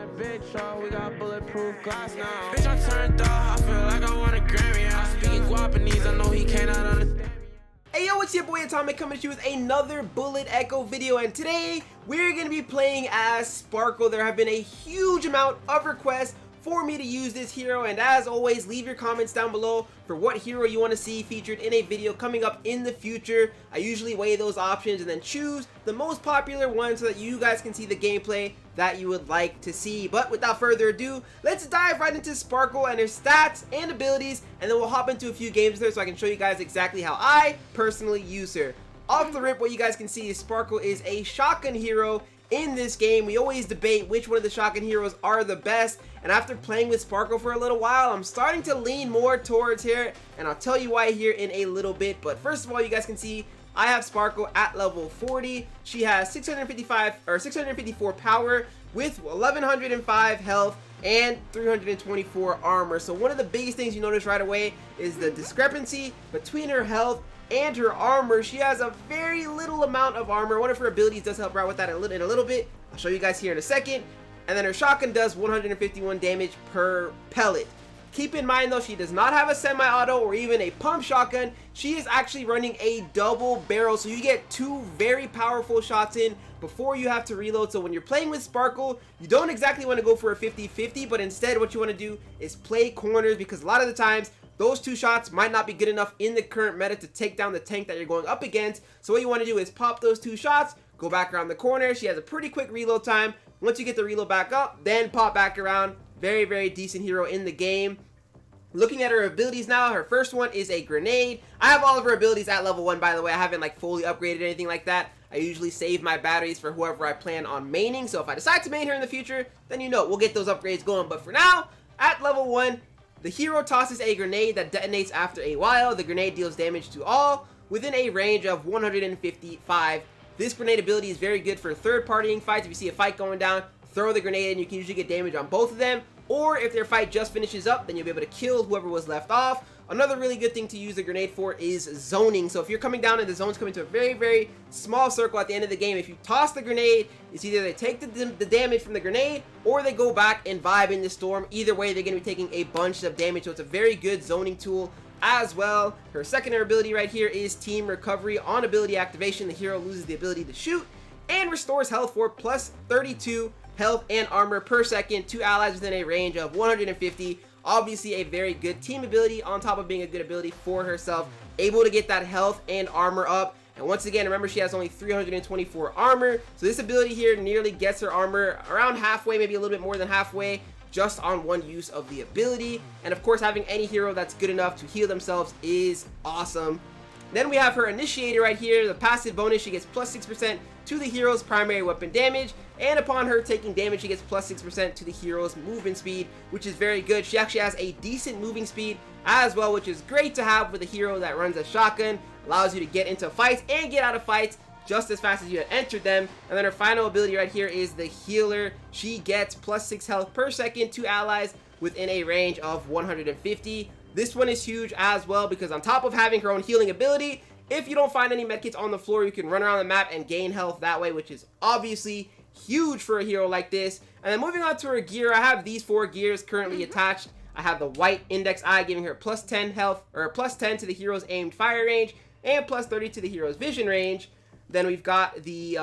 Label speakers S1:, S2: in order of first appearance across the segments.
S1: Bitch, oh, we got bulletproof glass now. Bitch, I'm turned up, I feel like I want a Grammy. I'm speaking Guapanese, I know he cannot understand me.
S2: Hey yo, it's your boy Atomic coming to you with another Bullet Echo video, and today we're going to be playing as Sparkle. There have been a huge amount of requests for me to use this hero, and as always, leave your comments down below for what hero you want to see featured in a video coming up in the future. I usually weigh those options and then choose the most popular one so that you guys can see the gameplay that you would like to see. But without further ado, let's dive right into Sparkle and her stats and abilities, and then we'll hop into a few games there so I can show you guys exactly how I personally use her. Off the rip, what you guys can see is Sparkle is a shotgun hero. In this game, we always debate which one of the shotgun heroes are the best, and after playing with Sparkle for a little while, I'm starting to lean more towards her, and I'll tell you why here in a little bit. But first of all, you guys can see I have Sparkle at level 40. She has 654 power with 1105 health and 324 armor. So one of the biggest things you notice right away is the discrepancy between her health and her armor. She has a very little amount of armor. One of her abilities does help her out with that in a little bit. I'll show you guys here in a second. And then her shotgun does 151 damage per pellet. Keep in mind though, she does not have a semi-auto or even a pump shotgun. She is actually running a double barrel, so you get two very powerful shots in before you have to reload. So when you're playing with Sparkle, you don't exactly want to go for a 50-50, but instead what you want to do is play corners, because a lot of the times those two shots might not be good enough in the current meta to take down the tank that you're going up against. So what you want to do is pop those two shots, go back around the corner. She has a pretty quick reload time. Once you get the reload back up, then pop back around. Very, very decent hero in the game. Looking at her abilities now, her first one is a grenade. I have all of her abilities at level 1, by the way. I haven't like fully upgraded anything like that. I usually save my batteries for whoever I plan on maining. So if I decide to main her in the future, then you know, we'll get those upgrades going. But for now, at level 1, the hero tosses a grenade that detonates after a while. The grenade deals damage to all within a range of 155. This grenade ability is very good for third-partying fights. If you see a fight going down, throw the grenade in. You can usually get damage on both of them. Or if their fight just finishes up, then you'll be able to kill whoever was left off. Another really good thing to use the grenade for is zoning. So if you're coming down and the zone's coming to a very, very small circle at the end of the game, if you toss the grenade, it's either they take the damage from the grenade or they go back and vibe in the storm. Either way, they're going to be taking a bunch of damage. So it's a very good zoning tool as well. Her secondary ability right here is Team Recovery. On ability activation, the hero loses the ability to shoot and restores health for plus 32 health and armor per second to allies within a range of 150. Obviously a very good team ability on top of being a good ability for herself, able to get that health and armor up. And once again, remember, she has only 324 armor, so this ability here nearly gets her armor around halfway, maybe a little bit more than halfway, just on one use of the ability. And of course, having any hero that's good enough to heal themselves is awesome. Then we have her initiator right here, the passive bonus. She gets plus 6% to the hero's primary weapon damage, and upon her taking damage, she gets plus 6% to the hero's movement speed, which is very good. She actually has a decent moving speed as well, which is great to have with a hero that runs a shotgun. Allows you to get into fights and get out of fights just as fast as you had entered them. And then her final ability right here is the healer. She gets plus 6 health per second to allies within a range of 150. This one is huge as well, because on top of having her own healing ability, if you don't find any medkits on the floor, you can run around the map and gain health that way, which is obviously huge for a hero like this. And then moving on to her gear, I have these 4 gears currently attached. I have the white index eye, giving her plus 10 health, or plus 10 to the hero's aimed fire range, and plus 30 to the hero's vision range. Then we've got the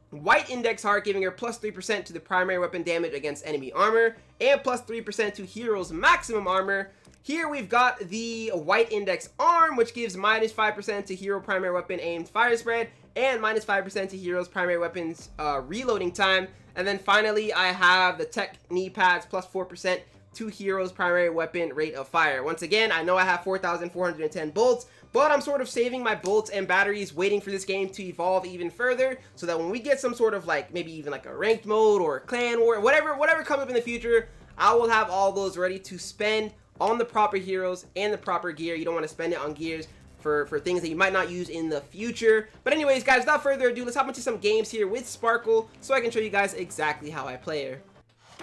S2: white index heart, giving her plus 3% to the primary weapon damage against enemy armor, and plus 3% to hero's maximum armor. Here we've got the white index arm, which gives minus 5% to hero primary weapon aimed fire spread, and minus 5% to hero's primary weapons reloading time. And then finally, I have the tech knee pads, plus 4% to hero's primary weapon rate of fire. Once again, I know I have 4,410 bolts, but I'm sort of saving my bolts and batteries, waiting for this game to evolve even further, so that when we get some sort of like, maybe even like a ranked mode or a clan war, whatever comes up in the future, I will have all those ready to spend on the proper heroes and the proper gear. You don't want to spend it on gears for things that you might not use in the future. But anyways, guys, without further ado, let's hop into some games here with Sparkle so I can show you guys exactly how I play her.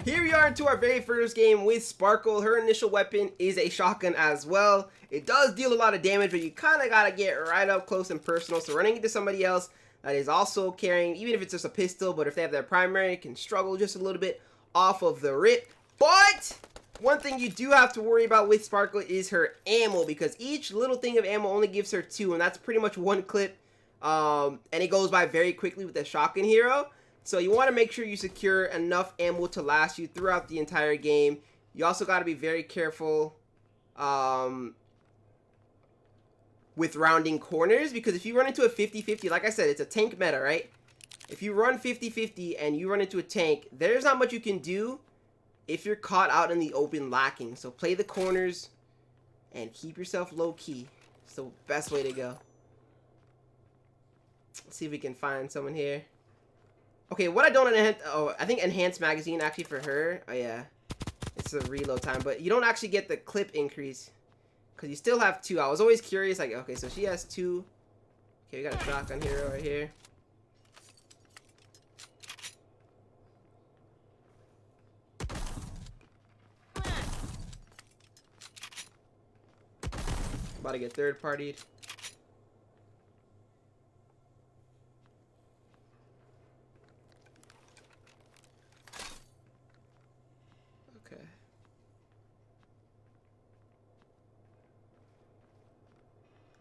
S2: Here we are into our very first game with Sparkle. Her initial weapon is a shotgun as well. It does deal a lot of damage, but you kind of got to get right up close and personal. So running into somebody else that is also carrying, even if it's just a pistol, but if they have their primary, it can struggle just a little bit off of the rip. But one thing you do have to worry about with Sparkle is her ammo, because each little thing of ammo only gives her 2, and that's pretty much 1 clip. And it goes by very quickly with the shotgun hero. So you want to make sure you secure enough ammo to last you throughout the entire game. You also got to be very careful with rounding corners, because if you run into a 50-50, like I said, it's a tank meta, right? If you run 50-50 and you run into a tank, there's not much you can do if you're caught out in the open lacking. So play the corners and keep yourself low key. It's the best way to go. Let's see if we can find someone here. Okay, what I don't enhance, oh, I think enhanced magazine actually for her. Oh yeah, it's a reload time, but you don't actually get the clip increase because you still have 2. I was always curious, like, okay, so she has 2. Okay, we got a shotgun hero right here. About to get third partied. Okay.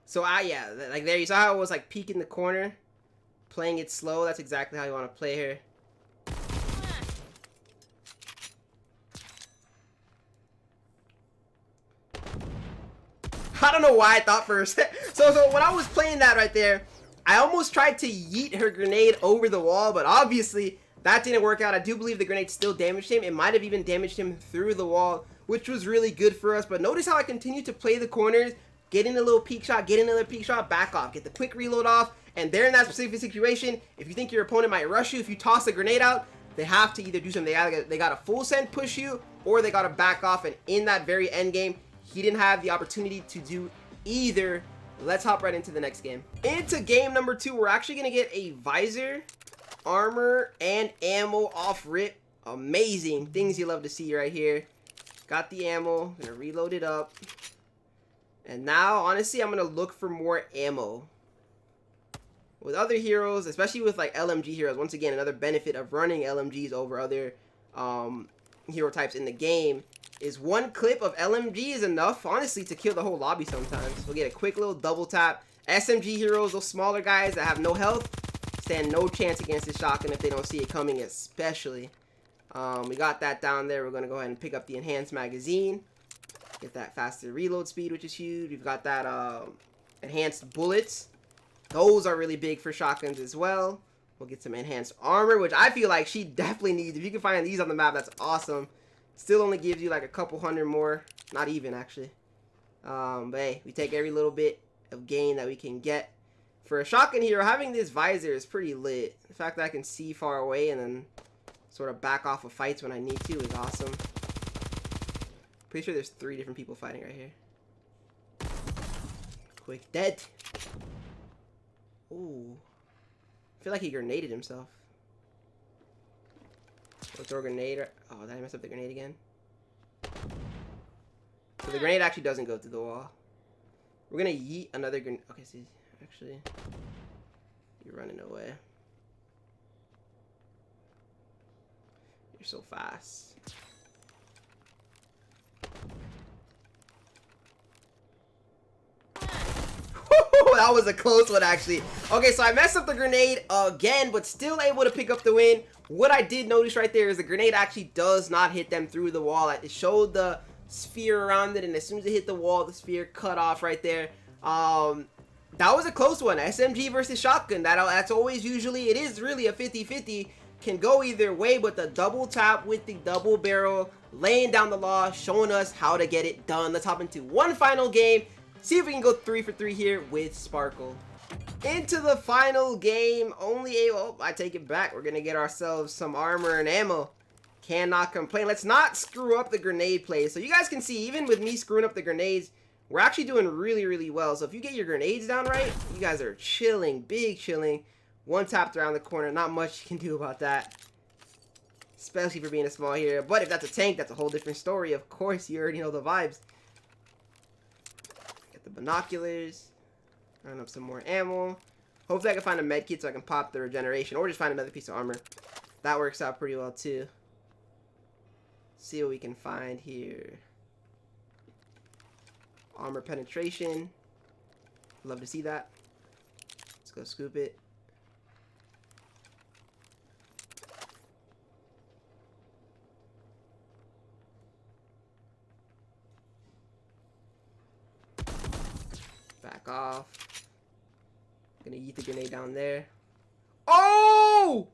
S2: So yeah, like there you saw how it was like peeking the corner, playing it slow. That's exactly how you want to play her. I don't know why I thought first. So when I was playing that right there, I almost tried to yeet her grenade over the wall, but obviously that didn't work out. I do believe the grenade still damaged him. It might have even damaged him through the wall, which was really good for us. But notice how I continue to play the corners, get in a little peek shot, get another peek shot, back off, get the quick reload off, and they're in that specific situation. If you think your opponent might rush you, if you toss a grenade out, they have to either do something. They got a full send push you, or they got to back off. And in that very end game, he didn't have the opportunity to do either. Let's hop right into the next game. Into game number 2, we're actually going to get a visor, armor, and ammo off rip. Amazing things you love to see right here. Got the ammo. Gonna reload it up. And now, honestly, I'm going to look for more ammo. With other heroes, especially with like LMG heroes, once again, another benefit of running LMGs over other hero types in the game is 1 clip of LMG is enough, honestly, to kill the whole lobby sometimes. We'll get a quick little double tap. SMG heroes, those smaller guys that have no health, stand no chance against the shotgun if they don't see it coming, especially. We got that down there. We're going to go ahead and pick up the enhanced magazine. Get that faster reload speed, which is huge. We've got that enhanced bullets. Those are really big for shotguns as well. We'll get some enhanced armor, which I feel like she definitely needs. If you can find these on the map, that's awesome. Still only gives you like a couple hundred more. Not even, actually. But hey, we take every little bit of gain that we can get. For a shotgun hero, having this visor is pretty lit. The fact that I can see far away and then sort of back off of fights when I need to is awesome. Pretty sure there's 3 different people fighting right here. Quick dead. Ooh. I feel like he grenaded himself. We'll throw a grenade. Oh, did I mess up the grenade again? So the grenade actually doesn't go through the wall. We're gonna yeet another grenade. Okay, see, actually, you're running away. You're so fast. That was a close one, actually. Okay, so I messed up the grenade again, but still able to pick up the win. What I did notice right there is the grenade actually does not hit them through the wall. It showed the sphere around it, and as soon as it hit the wall, the sphere cut off right there. That was a close one. SMG versus shotgun. That's always usually, it is really a 50-50. Can go either way, but the double tap with the double barrel, laying down the law, showing us how to get it done. Let's hop into one final game. See if we can go 3 for 3 here with Sparkle. Into the final game. Oh, I take it back. We're going to get ourselves some armor and ammo. Cannot complain. Let's not screw up the grenade play. So you guys can see, even with me screwing up the grenades, we're actually doing really, really well. So if you get your grenades down right, you guys are chilling. Big chilling. One tapped around the corner. Not much you can do about that. Especially for being a small hero. But if that's a tank, that's a whole different story. Of course, you already know the vibes. Binoculars, run up some more ammo. Hopefully I can find a med kit so I can pop the regeneration, or just find another piece of armor. That works out pretty well too. See what we can find here. Armor penetration. Love to see that. Let's go scoop it. Back off. Gonna yeet the grenade down there. Oh!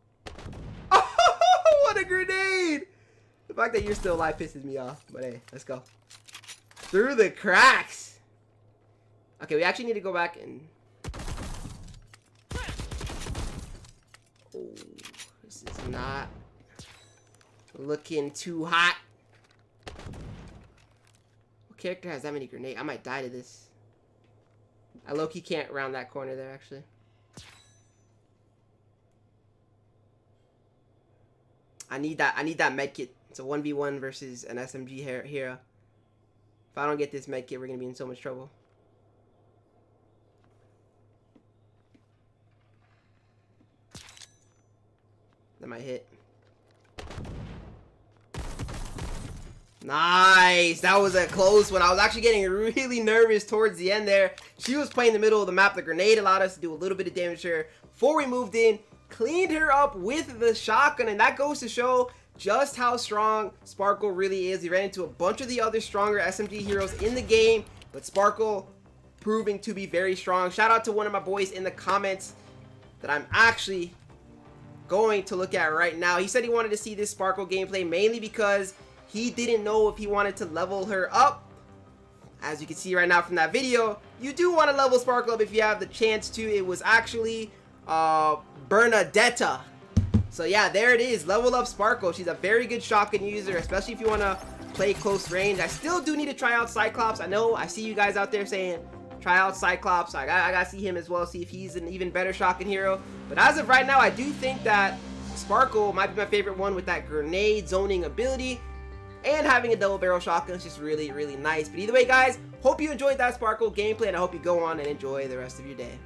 S2: Oh, what a grenade! The fact that you're still alive pisses me off. But hey, let's go. Through the cracks. Okay, we actually need to go back and... Oh, this is not looking too hot. What character has that many grenades? I might die to this. I low-key can't round that corner there, actually. I need that medkit. It's a 1v1 versus an SMG hero. If I don't get this medkit, we're gonna be in so much trouble. That might hit. Nice! That was a close one. I was actually getting really nervous towards the end there. She was playing the middle of the map. The grenade allowed us to do a little bit of damage to her before we moved in. Cleaned her up with the shotgun, and that goes to show just how strong Sparkle really is. He ran into a bunch of the other stronger SMG heroes in the game, but Sparkle proving to be very strong. Shout out to one of my boys in the comments that I'm actually going to look at right now. He said he wanted to see this Sparkle gameplay mainly because he didn't know if he wanted to level her up. As you can see right now from that video, you do want to level Sparkle up if you have the chance to. It was actually Bernadetta. So yeah, there it is. Level up Sparkle. She's a very good shotgun user, especially if you want to play close range. I still do need to try out Cyclops. I know I see you guys out there saying try out Cyclops. I gotta see him as well, see if he's an even better shotgun hero. But as of right now, I do think that Sparkle might be my favorite one with that grenade zoning ability. And having a double barrel shotgun is just really, really nice. But either way, guys, hope you enjoyed that Sparkle gameplay, and I hope you go on and enjoy the rest of your day.